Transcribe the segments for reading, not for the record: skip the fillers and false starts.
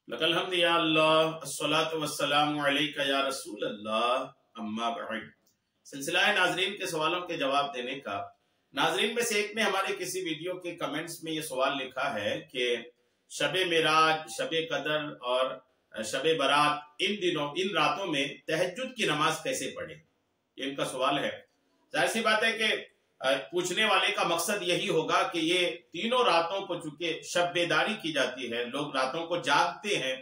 लकल हम्द या अल्लाह अस्सलातु वस्सलामु अलैका या रसूल अल्लाह अम्मा बअद। सिलसिला है नाजरीन के सवालों के जवाब देने का। नाजरीन में से एक ने हमारे किसी वीडियो के कमेंट्स में ये सवाल लिखा है कि शबे मेराज, शबे कदर और शबे बारात इन रातों में तहज्जुद की नमाज कैसे पढ़े, ये इनका सवाल है। जाहिर सी बात है कि पूछने वाले का मकसद यही होगा कि ये तीनों रातों को चूंकि शब बेदारी की जाती है, लोग रातों को जागते हैं,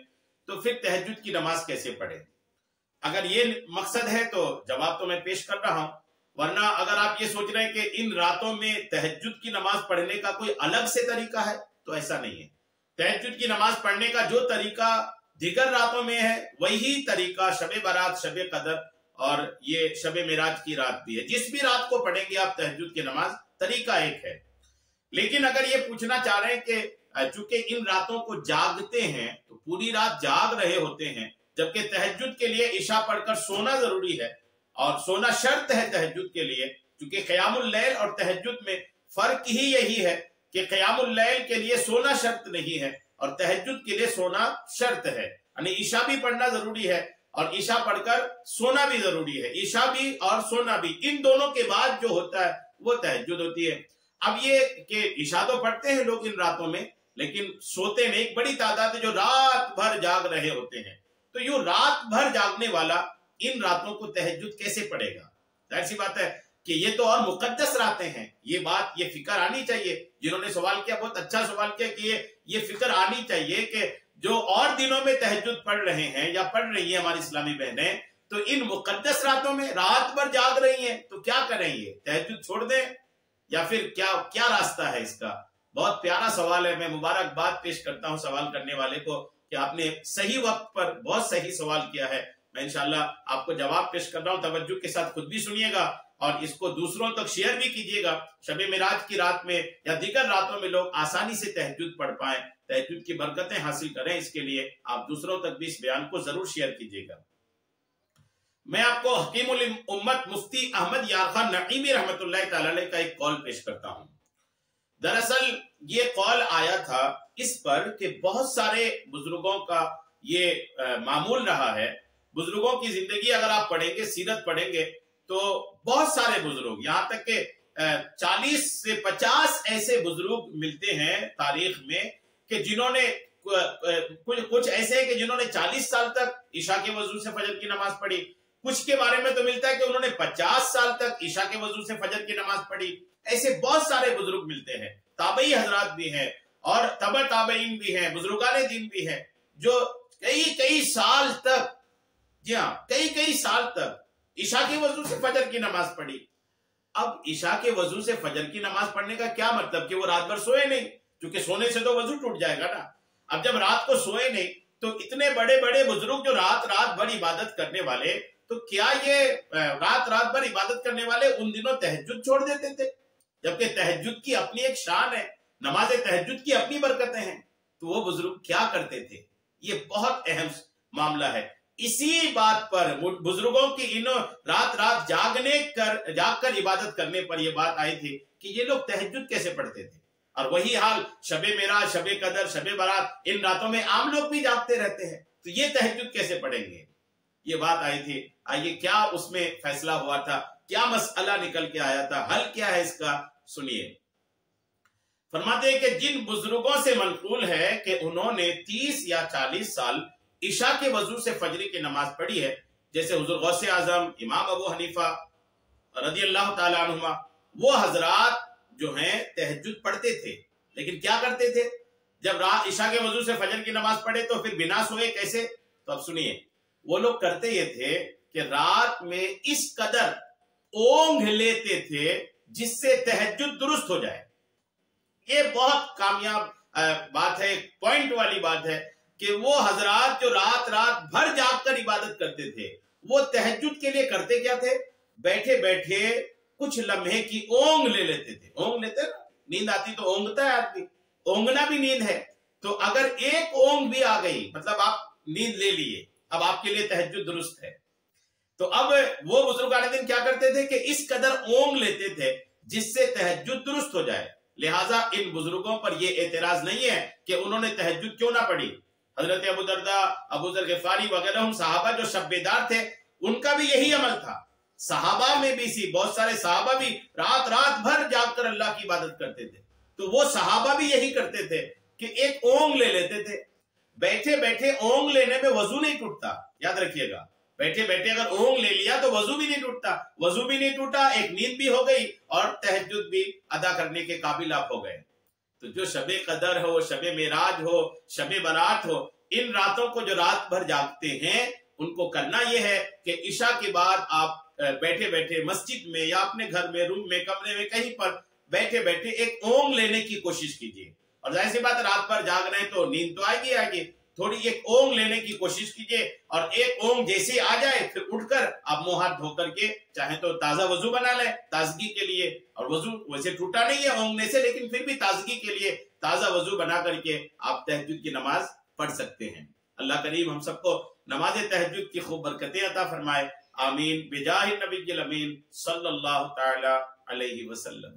तो फिर तहज्जुद की नमाज कैसे पढ़े। अगर ये मकसद है तो जवाब तो मैं पेश कर रहा हूं, वरना अगर आप ये सोच रहे हैं कि इन रातों में तहज्जुद की नमाज पढ़ने का कोई अलग से तरीका है, तो ऐसा नहीं है। तहज्जुद की नमाज पढ़ने का जो तरीका दीगर रातों में है, वही तरीका शबे बारात, शबे कदर और ये शबे मेराज की रात भी है। जिस भी रात को पढ़ेंगे आप तहज्जुद की नमाज, तरीका एक है। लेकिन अगर ये पूछना चाह रहे हैं कि चूंकि इन रातों को जागते हैं तो पूरी रात जाग रहे होते हैं, जबकि तहज्जुद के लिए इशा पढ़कर सोना जरूरी है और सोना शर्त है तहज्जुद के लिए। चूंकि क़यामुल लैल और तहज्जुद में फर्क ही यही है कि क़यामुल लैल के लिए सोना शर्त नहीं है और तहज्जुद के लिए सोना शर्त है। यानी इशा भी पढ़ना जरूरी है और ईशा पढ़कर सोना भी जरूरी है। ईशा भी और सोना भी, इन दोनों के बाद जो होता है वो तहज्जुद होती है। अब ये कि ईशा तो पढ़ते हैं लोग इन रातों में, लेकिन सोते नहीं। एक बड़ी तादाद है जो रात भर जाग रहे होते हैं। तो यूं रात भर जागने वाला इन रातों को तहज्जुद कैसे पढ़ेगा। जाहिर सी बात है कि ये तो और मुकद्दस रातें हैं। ये फिक्र आनी चाहिए। जिन्होंने सवाल किया बहुत अच्छा सवाल किया कि ये फिक्र आनी चाहिए कि जो और दिनों में तहज्जुद पढ़ रहे हैं या पढ़ रही है हमारी इस्लामी बहनें, तो इन मुकद्दस रातों में रात भर जाग रही हैं, तो क्या करेंगे, तहज्जुद छोड़ दें या फिर क्या रास्ता है इसका। बहुत प्यारा सवाल है। मैं मुबारकबाद पेश करता हूं सवाल करने वाले को कि आपने सही वक्त पर बहुत सही सवाल किया है। मैं इंशाल्लाह आपको जवाब पेश कर रहा हूं, तवज्जो के साथ खुद भी सुनिएगा और इसको दूसरों तक शेयर भी कीजिएगा। शबे मेराज की रात में या दीगर रातों में लोग आसानी से तहज्जुद पढ़ पाए, तहज्जुद की बरकतें हासिल करें, इसके लिए आप दूसरों तक भी इस बयान को जरूर शेयर कीजिएगा। मैं आपको हकीमुल उम्मत मुफ्ती अहमद यार खान नईमी रहमतुल्लाह तआला अलैह का एक कॉल पेश करता हूं। दरअसल ये कॉल आया था इस पर कि बहुत सारे बुजुर्गों का ये मामूल रहा है। बुजुर्गों की जिंदगी अगर आप पढ़ेंगे, सीरत पढ़ेंगे, तो बहुत सारे बुजुर्ग, यहाँ तक कि 40 से 50 ऐसे बुजुर्ग मिलते हैं तारीख में कि जिन्होंने कुछ ऐसे हैं कि जिन्होंने 40 साल तक ईशा के वजू से फजर की नमाज पढ़ी। कुछ के बारे में तो मिलता है कि उन्होंने 50 साल तक ईशा के वजू से फजर की नमाज पढ़ी। ऐसे बहुत सारे बुजुर्ग मिलते हैं। ताबई हजरात भी हैं और तबा ताबईन भी हैं, बुजुर्गाने दीन भी हैं, जो कई साल तक, जी हाँ, कई साल तक ईशा के वजू से फजर की नमाज पढ़ी। अब ईशा के वजू से फजर की नमाज पढ़ने का क्या मतलब कि वो रात भर सोए नहीं, क्योंकि सोने से तो वजू टूट जाएगा ना। अब जब रात को सोए नहीं, तो इतने बड़े बड़े बुजुर्ग जो रात भर इबादत करने वाले, तो क्या ये रात भर इबादत करने वाले उन दिनों तहज्जुद छोड़ देते थे, जबकि तहज्जुद की अपनी एक शान है, नमाज तहज्जुद की अपनी बरकतें हैं। तो वो बुजुर्ग क्या करते थे, ये बहुत अहम मामला है। इसी बात पर बुजुर्गों की इन रात जागकर इबादत करने पर यह बात आई थी कि ये लोग तहज्जुद कैसे पढ़ते थे। और वही हाल शबे मेराज, शबे कदर, शबे बारात, इन रातों में आम लोग भी जागते रहते हैं, तो ये तहज्जुद कैसे पढ़ेंगे, ये बात आई थी। आइए क्या उसमें फैसला हुआ था, क्या मसला निकल के आया था, हल क्या है इसका, सुनिए। फरमाते हैं कि जिन बुजुर्गों से मनकूल है कि उन्होंने 30 या 40 साल ईशा के वजू से फजरी की नमाज पढ़ी है, जैसे हुजूर गौसे आजम, इमाम अबू हनीफा रदियल्लाहु ताला अन्हुमा, वो हजरात जो हैं तहज्जुद पढ़ते थे। लेकिन क्या करते थे, जब रात ईशा के वजू से फजर की नमाज पढ़े तो फिर बिना सोए कैसे। तो अब सुनिए, वो लोग करते ये थे कि रात में इस कदर ओंघ लेते थे जिससे तहज्जुद दुरुस्त हो जाए। ये बहुत कामयाब बात है, पॉइंट वाली बात है कि वो हजरात जो रात भर जागकर इबादत करते थे, वो तहज्जुद के लिए करते क्या थे, बैठे बैठे कुछ लम्हे की ओंघ ले लेते थे। ओंघ लेते ना, नींद आती तो ओंघता है आदमी, ओंघना भी नींद है। तो अगर एक ओंघ भी आ गई, मतलब आप नींद ले लिए, अब आपके लिए तहज्जुद दुरुस्त है। तो अब वो बुजुर्गाने दिन क्या करते थे कि इस कदर ओंघ लेते थे जिससे तहज्जुद दुरुस्त हो जाए। लिहाजा इन बुजुर्गों पर यह एतराज नहीं है कि उन्होंने तहज्जुद क्यों ना पढ़ी, حضرت ابو دردہ، ابو ذر غفاری وغیرہ ہم صحابہ جو شب بیدار تھے، ان کا بھی یہی عمل تھا. صحابہ میں بھی بہت سارے صحابہ بھی رات بھر جاگ کر اللہ کی عبادت کرتے تھے. تو وہ صحابہ بھی یہی کرتے تھے کہ ایک اونگ لے لیتے تھے. بیٹھے بیٹھے اونگ لینے میں وضو نہیں ٹوٹتا، یاد رکھیے گا. بیٹھے بیٹھے اگر اونگ لے لیا تو وضو بھی نہیں ٹوٹتا، وضو بھی نہیں ٹوٹا، ایک نیند بھی ہو گئی اور تہجد بھی ادا کرنے کے قابل آپ ہو گئے. تو جو شب قدر ہو، شب معراج ہو، شب برات ہو، ان راتوں کو جو رات بھر جاگتے ہیں ان کو کرنا یہ ہے کہ عشاء کے بعد آپ بیٹھے بیٹھے مسجد میں یا اپنے گھر میں، روم میں، کمرے میں، کہیں پر بیٹھے بیٹھے ایک اونگ لینے کی کوشش کیجیے. اور ظاہر سی بات رات بھر جاگ رہے ہیں تو نیند تو آئے گی، تھوڑی ایک اونگ لینے کی کوشش کیجیے. اور ایک اونگ جیسے آ جائے پھر اٹھ کر آپ منہ ہاتھ دھو کر کے چاہیں تو تازہ وضو بنا لیں تازگی کے لیے. اور وضو ویسے ٹوٹا نہیں ہے اونگنے سے، لیکن پھر بھی تازگی کے لیے تازہ وضو بنا کر کے آپ تہجد کی نماز پڑھ سکتے ہیں. اللہ کریم ہم سب کو نماز تہجد کی خوب برکتیں عطا فرمائے. آمین بجاہ النبی الامین صلی اللہ تعالی علیہ وسلم.